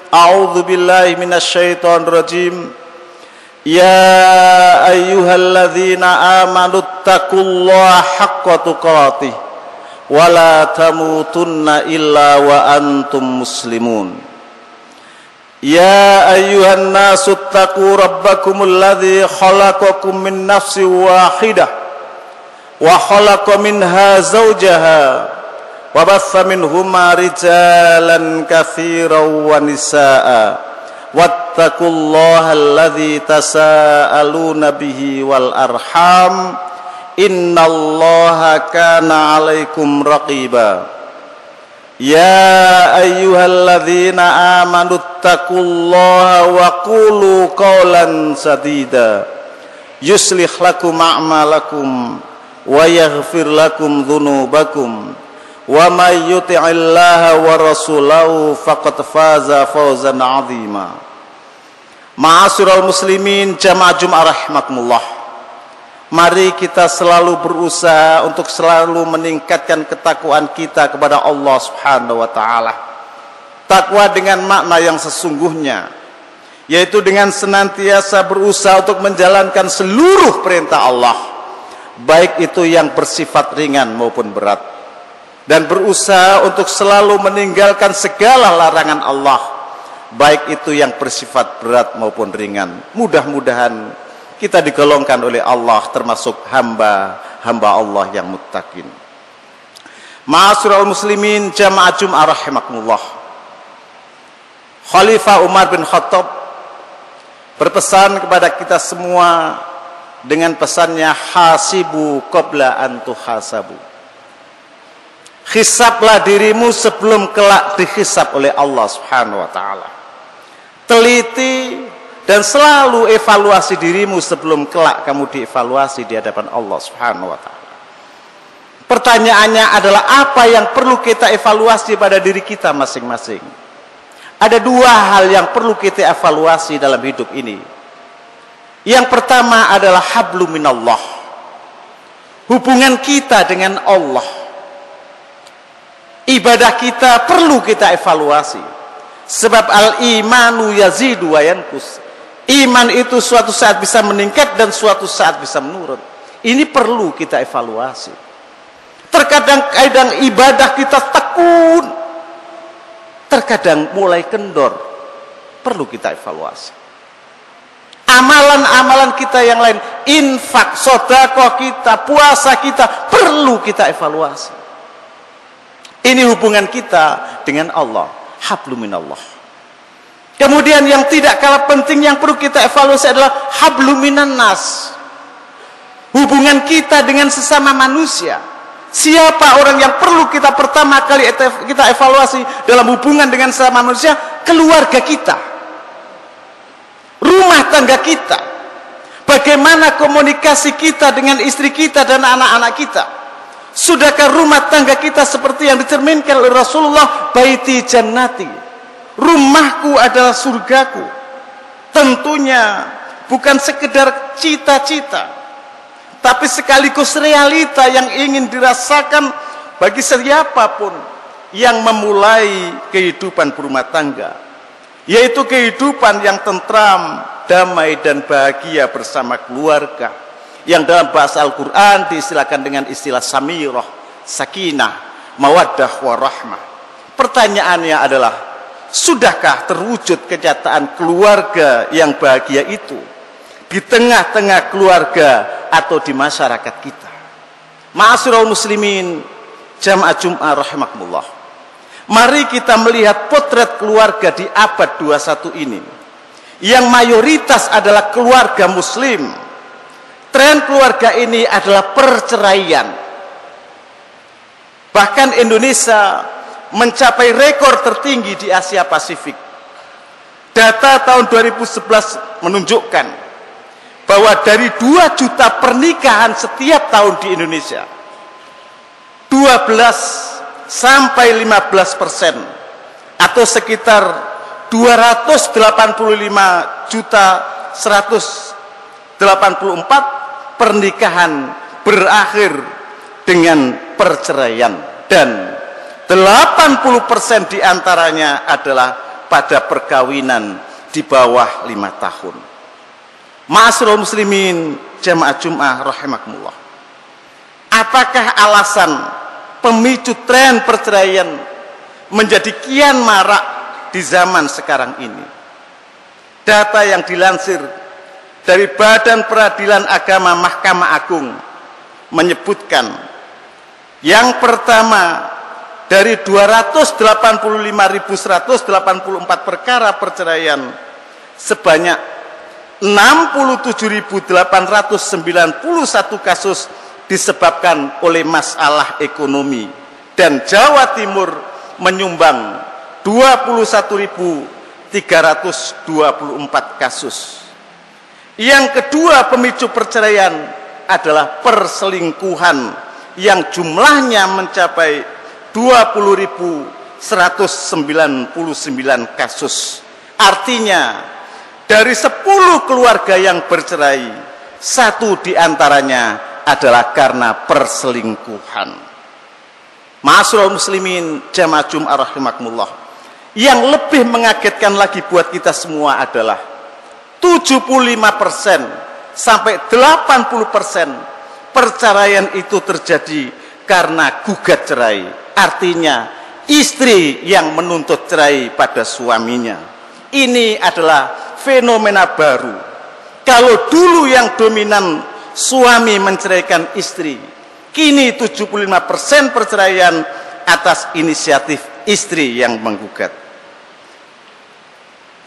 A'udzu billahi minasyaitonir rajim. Ya ayyuhalladzina amanu taqullaha haqqa tuqatih wa la tamutunna illa wa antum muslimun. Ya ayyuhan nasu taqu rabbakumul ladzi khalaqakum min nafsin wahidah wa khalaqa minha zawjaha wa batha minhuma rijalan katsiran wa nisaa'a wattaqullaha alladzi tasaaluna bihi wal arham innallaha kana 'alaikum raqiba. Ya ayyuhalladzina amanu taqullaha wa qulu qawlan sadida yuslih lakum a'malakum wa yaghfir lakum dzunubakum wa may yuti'illaha wa rasulahu faqad faza fawzan 'azima. Ma'asyiral muslimin jamaah Jumat rahimakumullah. Mari kita selalu berusaha untuk selalu meningkatkan ketakwaan kita kepada Allah Subhanahu wa taala. Takwa dengan makna yang sesungguhnya, yaitu dengan senantiasa berusaha untuk menjalankan seluruh perintah Allah, baik itu yang bersifat ringan maupun berat, dan berusaha untuk selalu meninggalkan segala larangan Allah, baik itu yang bersifat berat maupun ringan. Mudah-mudahan kita digolongkan oleh Allah termasuk hamba-hamba Allah yang muttaqin. Ma'asyiral muslimin jamaah Jumat rahimakumullah. Khalifah Umar bin Khattab berpesan kepada kita semua dengan pesannya, hasibu qabla an tuhasabu. Hisablah dirimu sebelum kelak dihisab oleh Allah Subhanahu wa taala. Teliti dan selalu evaluasi dirimu sebelum kelak kamu dievaluasi di hadapan Allah Subhanahu wa taala. Pertanyaannya adalah apa yang perlu kita evaluasi pada diri kita masing-masing. Ada dua hal yang perlu kita evaluasi dalam hidup ini. Yang pertama adalah hablum minallah. Hubungan kita dengan Allah. Ibadah kita perlu kita evaluasi. Sebab al-imanu yazidu wa yanqus. Iman itu suatu saat bisa meningkat dan suatu saat bisa menurun. Ini perlu kita evaluasi. Terkadang ibadah kita tekun, terkadang mulai kendor. Perlu kita evaluasi. Amalan-amalan kita yang lain, infak, sedekah kita, puasa kita, perlu kita evaluasi. Ini hubungan kita dengan Allah. Hablum minallah. Kemudian yang tidak kalah penting yang perlu kita evaluasi adalah hablum minan nas. Hubungan kita dengan sesama manusia. Siapa orang yang perlu kita pertama kali kita evaluasi dalam hubungan dengan sesama manusia? Keluarga kita. Rumah tangga kita. Bagaimana komunikasi kita dengan istri kita dan anak-anak kita? Sudahkah rumah tangga kita seperti yang dicerminkan oleh Rasulullah, baiti jannati? Rumahku adalah surgaku. Tentunya bukan sekedar cita-cita, tapi sekaligus realita yang ingin dirasakan bagi siapapun yang memulai kehidupan berumah tangga, yaitu kehidupan yang tentram, damai dan bahagia bersama keluarga, yang dalam bahasa Al-Quran diistilahkan dengan istilah samirah, sakinah, mawaddah warahmah. Pertanyaannya adalah, sudahkah terwujud kenyataan keluarga yang bahagia itu di tengah-tengah keluarga atau di masyarakat kita? Ma'asyiral muslimin jamaah Jumat rahimakumullah. Mari kita melihat potret keluarga di abad 21 ini, yang mayoritas adalah keluarga muslim. Tren keluarga ini adalah perceraian. Bahkan Indonesia mencapai rekor tertinggi di Asia Pasifik. Data tahun 2011 menunjukkan bahwa dari 2 juta pernikahan setiap tahun di Indonesia, 12 sampai 15% atau sekitar 285.184 pernikahan berakhir dengan perceraian, dan 80% diantaranya adalah pada perkawinan di bawah 5 tahun. Ma'asyiral muslimin jamaah Jumat rahimakumullah. Apakah alasan pemicu tren perceraian menjadi kian marak di zaman sekarang ini? Data yang dilansir dari Badan Peradilan Agama Mahkamah Agung menyebutkan yang pertama, dari 285.184 perkara perceraian, sebanyak 67.891 kasus disebabkan oleh masalah ekonomi, dan Jawa Timur menyumbang 21.324 kasus. Yang kedua pemicu perceraian adalah perselingkuhan yang jumlahnya mencapai 20.199 kasus. Artinya dari 10 keluarga yang bercerai, 1 diantaranya adalah karena perselingkuhan. Ma'asyiral muslimin jamaah Jumat rahimakumullah. Yang lebih mengagetkan lagi buat kita semua adalah 75% sampai 80% perceraian itu terjadi karena gugat cerai. Artinya istri yang menuntut cerai pada suaminya. Ini adalah fenomena baru. Kalau dulu yang dominan suami menceraikan istri, kini 75% perceraian atas inisiatif istri yang menggugat.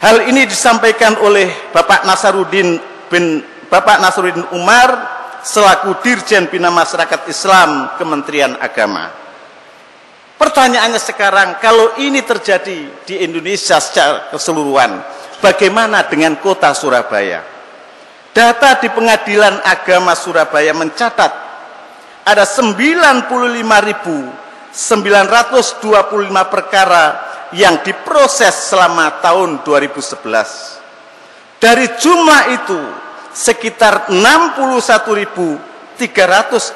Hal ini disampaikan oleh Bapak Nasaruddin Umar selaku Dirjen Bina Masyarakat Islam Kementerian Agama. Pertanyaannya sekarang, kalau ini terjadi di Indonesia secara keseluruhan, bagaimana dengan kota Surabaya? Data di Pengadilan Agama Surabaya mencatat ada 95.925 perkara yang diproses selama tahun 2011. Dari jumlah itu, sekitar 61.340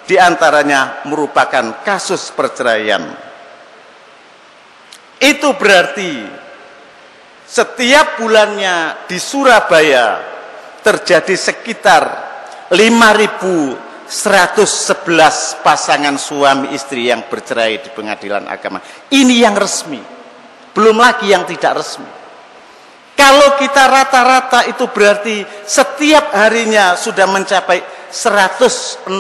diantaranya merupakan kasus perceraian. Itu berarti setiap bulannya di Surabaya terjadi sekitar 5.111 pasangan suami istri yang bercerai di Pengadilan Agama. Ini yang resmi, belum lagi yang tidak resmi. Kalau kita rata-rata itu berarti setiap harinya sudah mencapai 168.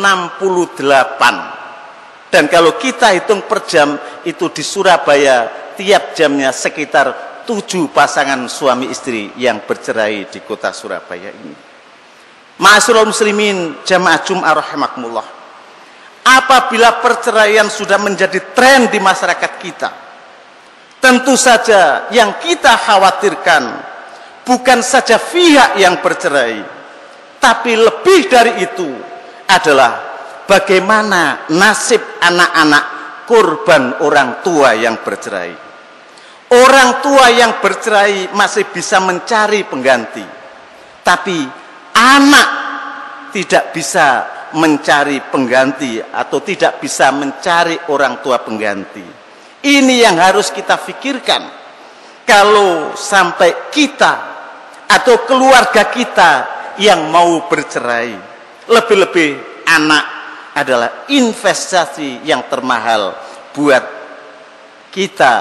Dan kalau kita hitung per jam, itu di Surabaya tiap jamnya sekitar 7 pasangan suami istri yang bercerai di kota Surabaya ini. Ma'asyiral muslimin jamaah Jumat rahimakumullah. Apabila perceraian sudah menjadi tren di masyarakat kita, tentu saja yang kita khawatirkan bukan saja pihak yang bercerai, tapi lebih dari itu adalah bagaimana nasib anak-anak korban orang tua yang bercerai. Orang tua yang bercerai masih bisa mencari pengganti, tapi anak tidak bisa mencari pengganti atau tidak bisa mencari orang tua pengganti. Ini yang harus kita pikirkan. Kalau sampai kita atau keluarga kita yang mau bercerai, lebih-lebih anak adalah investasi yang termahal buat kita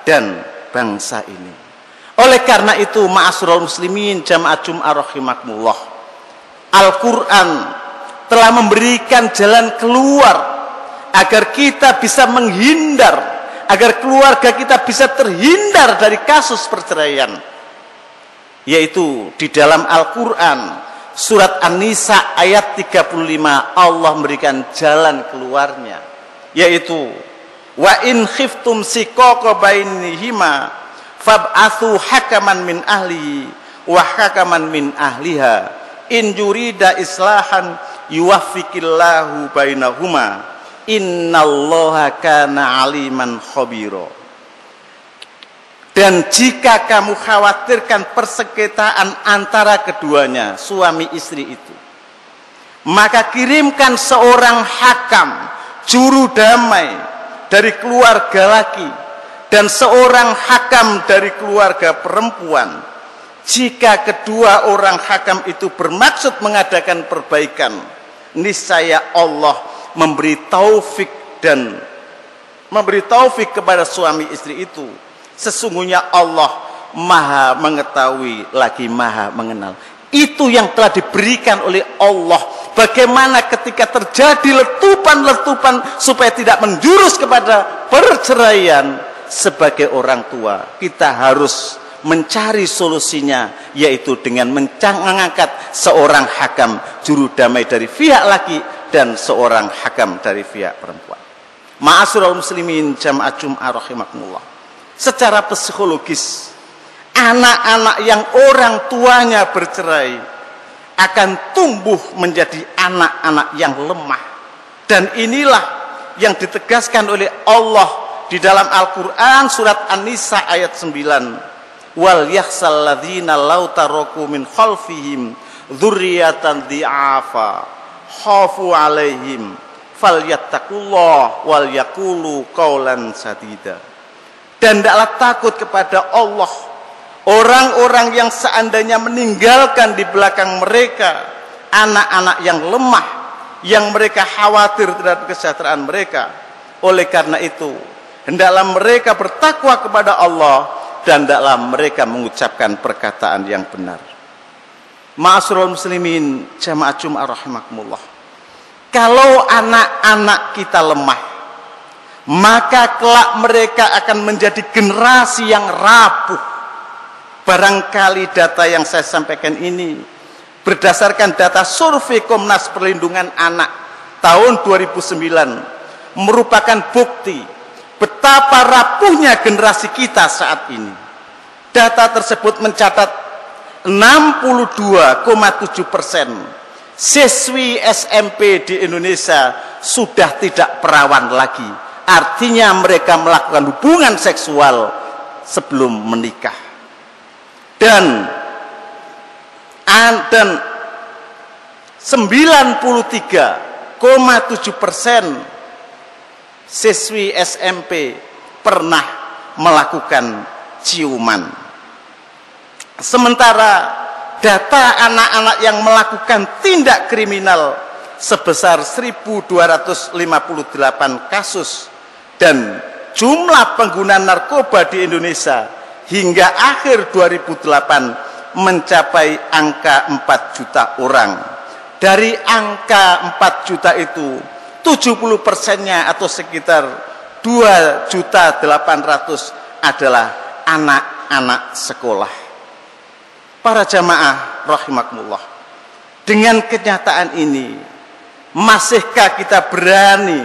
dan bangsa ini. Oleh karena itu, ma'asyiral muslimin jamaah Jumat rahimakumullah, Al-Quran telah memberikan jalan keluar agar kita bisa menghindar, agar keluarga kita bisa terhindar dari kasus perceraian. Yaitu di dalam Al-Quran surat An-Nisa ayat 35, Allah memberikan jalan keluarnya, yaitu wa in khiftum siqaqa bainihima fab'atsu hakaman min ahlihi wa hakaman min ahliha in yurida islahan yuwaffiqillahu bainahuma innallaha kana aliman khabira. Dan jika kamu khawatirkan persengketaan antara keduanya, suami istri itu, maka kirimkan seorang hakam, juru damai dari keluarga laki dan seorang hakam dari keluarga perempuan, jika kedua orang hakam itu bermaksud mengadakan perbaikan, niscaya Allah memberi taufik kepada suami istri itu. Sesungguhnya Allah Maha mengetahui lagi Maha mengenal. Itu yang telah diberikan oleh Allah. Bagaimana ketika terjadi letupan-letupan supaya tidak menjurus kepada perceraian, sebagai orang tua kita harus mencari solusinya, yaitu dengan mengangkat seorang hakam juru damai dari pihak laki dan seorang hakam dari pihak perempuan. Ma'asyiral muslimin jamaah Jum'ah rahimakumullah. Secara psikologis, anak-anak yang orang tuanya bercerai akan tumbuh menjadi anak-anak yang lemah. Dan inilah yang ditegaskan oleh Allah di dalam Al-Quran surat An-Nisa ayat 9. Wal yakhsal ladzina law taraku min khalfihim dzurriyyatan dhi'afa khafu 'alaihim falyattaqullah wal yaqulu qaulan sadida. Dan tidaklah takut kepada Allah orang-orang yang seandainya meninggalkan di belakang mereka anak-anak yang lemah, yang mereka khawatir terhadap kesejahteraan mereka. Oleh karena itu, hendaklah mereka bertakwa kepada Allah dan hendaklah mereka mengucapkan perkataan yang benar. Ma'asyiral muslimin jamaah Jum'ah rahimakumullah. Kalau anak-anak kita lemah, maka kelak mereka akan menjadi generasi yang rapuh. Barangkali data yang saya sampaikan ini berdasarkan data survei Komnas Perlindungan Anak tahun 2009 merupakan bukti betapa rapuhnya generasi kita saat ini. Data tersebut mencatat 62,7% siswi SMP di Indonesia sudah tidak perawan lagi. Artinya mereka melakukan hubungan seksual sebelum menikah. Dan 93,7% siswi SMP pernah melakukan ciuman. Sementara data anak-anak yang melakukan tindak kriminal sebesar 1.258 kasus dan jumlah pengguna narkoba di Indonesia hingga akhir 2008 mencapai angka 4 juta orang. Dari angka 4 juta itu 70%-nya atau sekitar 2.800.000 adalah anak-anak sekolah. Para jamaah rahimakumullah, dengan kenyataan ini, masihkah kita berani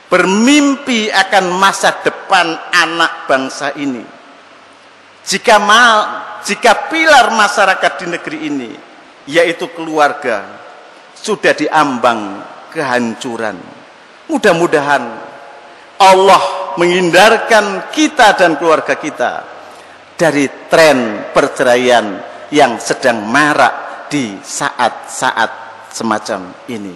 bermimpi akan masa depan anak bangsa ini? Jika pilar masyarakat di negeri ini, yaitu keluarga, sudah diambang kehancuran, mudah-mudahan Allah menghindarkan kita dan keluarga kita dari tren perceraian yang sedang marak di saat-saat semacam ini.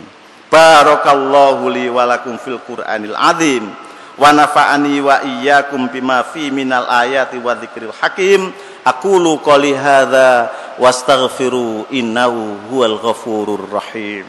Barakallahu li wa lakum fil Qur'anil azim wa nafa'ani wa iyyakum bima fi minal ayati wa dzikril hakim. Aqulu qouli hadza wastaghfiru innahu huwal ghafurur rahim.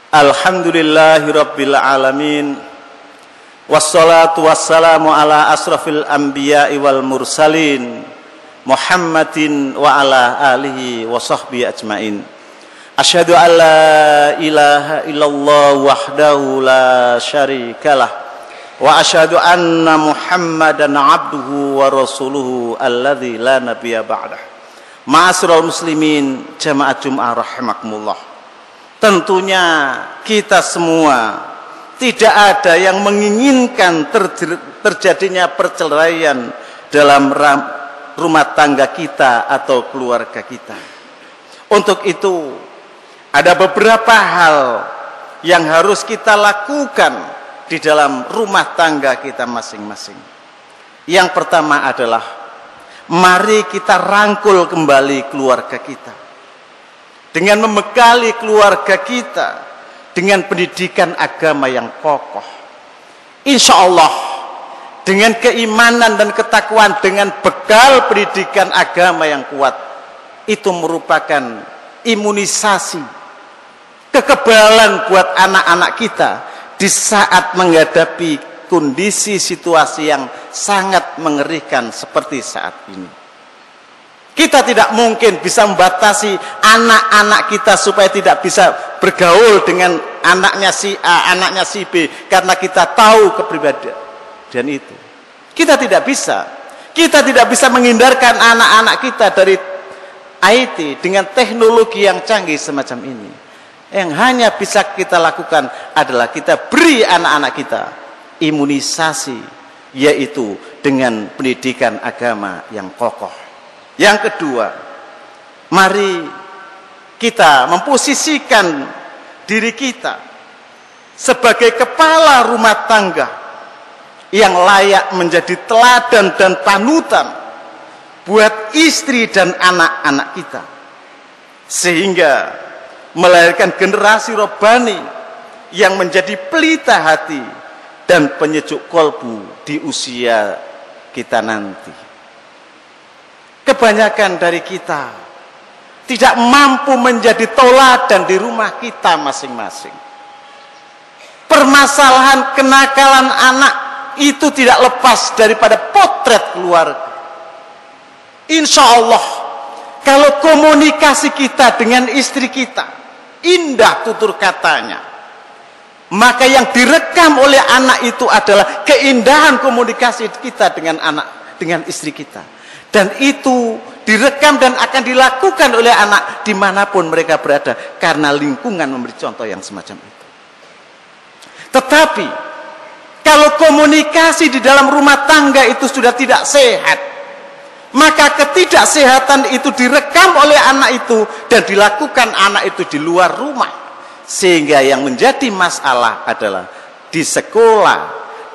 Alhamdulillahi rabbil alamin. Wassalatu wassalamu ala asrafil anbiya'i wal mursalin Muhammadin wa ala alihi wa sahbihi ajmain. Asyhadu an la ilaha illallah wahdahu la syarikalah wa asyhadu anna Muhammadan abduhu wa rasuluhu alladzi la nabiyya ba'dah. Ma'asyiral muslimin jamaah Jum'ah rahimakumullah. Tentunya kita semua tidak ada yang menginginkan terjadinya perceraian dalam rumah tangga kita atau keluarga kita. Untuk itu ada beberapa hal yang harus kita lakukan di dalam rumah tangga kita masing-masing. Yang pertama adalah mari kita rangkul kembali keluarga kita dengan membekali keluarga kita dengan pendidikan agama yang kokoh. Insya Allah dengan keimanan dan ketakwaan, dengan bekal pendidikan agama yang kuat, itu merupakan imunisasi, kekebalan buat anak-anak kita di saat menghadapi kondisi situasi yang sangat mengerikan seperti saat ini. Kita tidak mungkin bisa membatasi anak-anak kita supaya tidak bisa bergaul dengan anaknya si A, anaknya si B, karena kita tahu kepribadian itu. Kita tidak bisa. Kita tidak bisa menghindarkan anak-anak kita dari IT dengan teknologi yang canggih semacam ini. Yang hanya bisa kita lakukan adalah kita beri anak-anak kita imunisasi, yaitu dengan pendidikan agama yang kokoh. Yang kedua, mari kita memposisikan diri kita sebagai kepala rumah tangga yang layak menjadi teladan dan panutan buat istri dan anak-anak kita, sehingga melahirkan generasi robbani yang menjadi pelita hati dan penyejuk kolbu di usia kita nanti. Kebanyakan dari kita tidak mampu menjadi teladan di rumah kita masing-masing. Permasalahan kenakalan anak itu tidak lepas daripada potret keluarga. Insya Allah, kalau komunikasi kita dengan istri kita indah tutur katanya, maka yang direkam oleh anak itu adalah keindahan komunikasi kita dengan anak, dengan istri kita. Dan itu direkam dan akan dilakukan oleh anak dimanapun mereka berada, karena lingkungan memberi contoh yang semacam itu. Tetapi kalau komunikasi di dalam rumah tangga itu sudah tidak sehat, maka ketidaksehatan itu direkam oleh anak itu dan dilakukan anak itu di luar rumah. Sehingga yang menjadi masalah adalah di sekolah,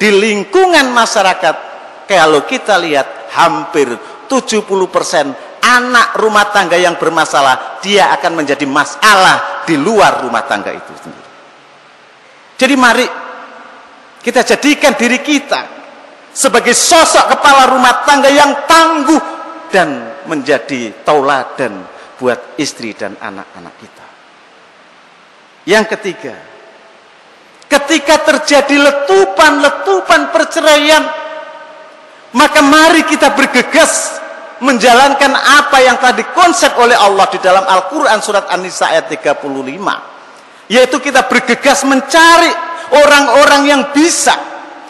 di lingkungan masyarakat. Kalau kita lihat, hampir 70% anak rumah tangga yang bermasalah, dia akan menjadi masalah di luar rumah tangga itu sendiri. Jadi mari kita jadikan diri kita sebagai sosok kepala rumah tangga yang tangguh dan menjadi tauladan buat istri dan anak-anak kita. Yang ketiga, ketika terjadi letupan-letupan perceraian, maka mari kita bergegas menjalankan apa yang tadi konsep oleh Allah di dalam Al-Quran surat An-Nisa ayat 35, yaitu kita bergegas mencari orang-orang yang bisa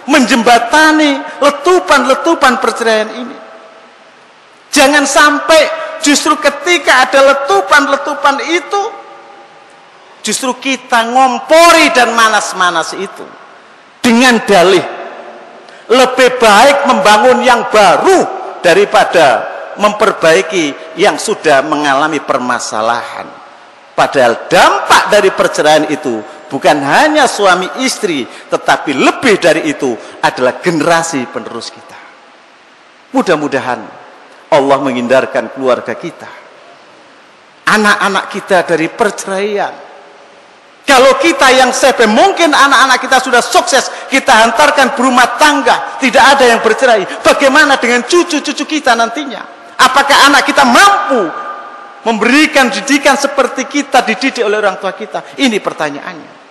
menjembatani letupan-letupan perceraian ini. Jangan sampai justru ketika ada letupan-letupan itu, justru kita ngompori dan manas-manas itu dengan dalih lebih baik membangun yang baru daripada memperbaiki yang sudah mengalami permasalahan. Padahal dampak dari perceraian itu bukan hanya suami istri, tetapi lebih dari itu adalah generasi penerus kita. Mudah-mudahan Allah menghindarkan keluarga kita, anak-anak kita dari perceraian. Kalau kita yang sepe, mungkin anak-anak kita sudah sukses, kita hantarkan berumah tangga, tidak ada yang bercerai. Bagaimana dengan cucu-cucu kita nantinya? Apakah anak kita mampu memberikan didikan seperti kita dididik oleh orang tua kita? Ini pertanyaannya.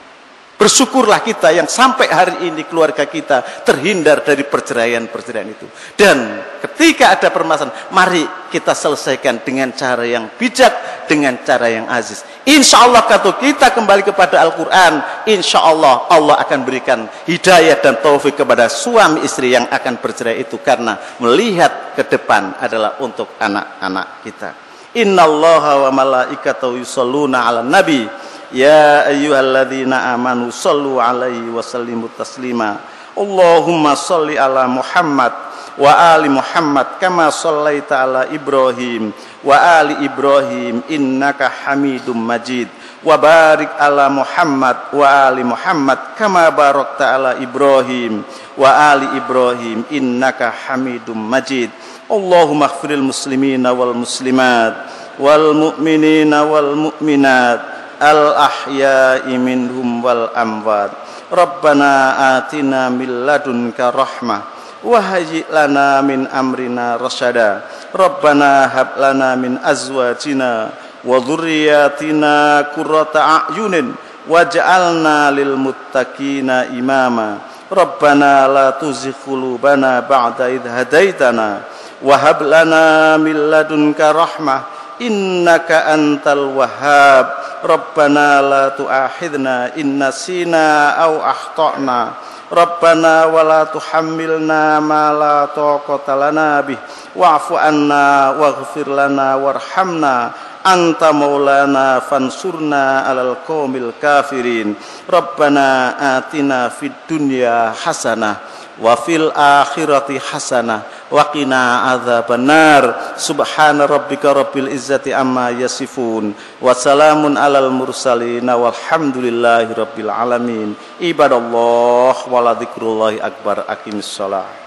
Bersyukurlah kita yang sampai hari ini keluarga kita terhindar dari perceraian-perceraian itu. Dan ketika ada permasalahan, mari kita selesaikan dengan cara yang bijak, dengan cara yang aziz. Insya Allah kalau kita kembali kepada Al-Quran, insya Allah Allah akan berikan hidayah dan taufik kepada suami istri yang akan bercerai itu, karena melihat ke depan adalah untuk anak-anak kita. Innallaha wa malaikatahu yusholluna 'alan nabi ya ayyuhalladzina amanu shallu 'alaihi wa sallimu taslima. Allahumma shalli ala Muhammad wa ali Muhammad kama shallaita ala Ibrahim wa ali Ibrahim innaka Hamidum Majid. Wa barik ala Muhammad wa ali Muhammad kama barakta ala Ibrahim wa ali Ibrahim innaka Hamidum Majid. Allahumma ighfiril muslimina wal muslimat wal mu'minina wal mu'minat al ahya'i minhum wal amwat. Rabbana atina min ladunka rahmah wa hayyi' lana min amrina rasyada. Rabbana hab lana min azwajina wa dzurriyyatina qurrata a'yunin waj'alna lil muttaqina imama. Rabbana la tuzigh qulubana ba'da idh hadaitana wa hab lana min ladunka rahmah innaka antal wahhab. Rabbana la tu'akhidna in nasina aw akhtana. Rabbana wa la tuhammilna ma la taqata lana bih wa'fu anna waghfir lana warhamna anta maulana fansurna 'alal qaumil kafirin. Rabbana atina fid dunya hasanah wa fil akhirati hasanah wa qina adzabannar. Subhana rabbika rabbil izzati amma yasifun wa salamun alal mursalin walhamdulillahi rabbil alamin. Ibadallah wala dzikrullahi akbar. Aqimissalah.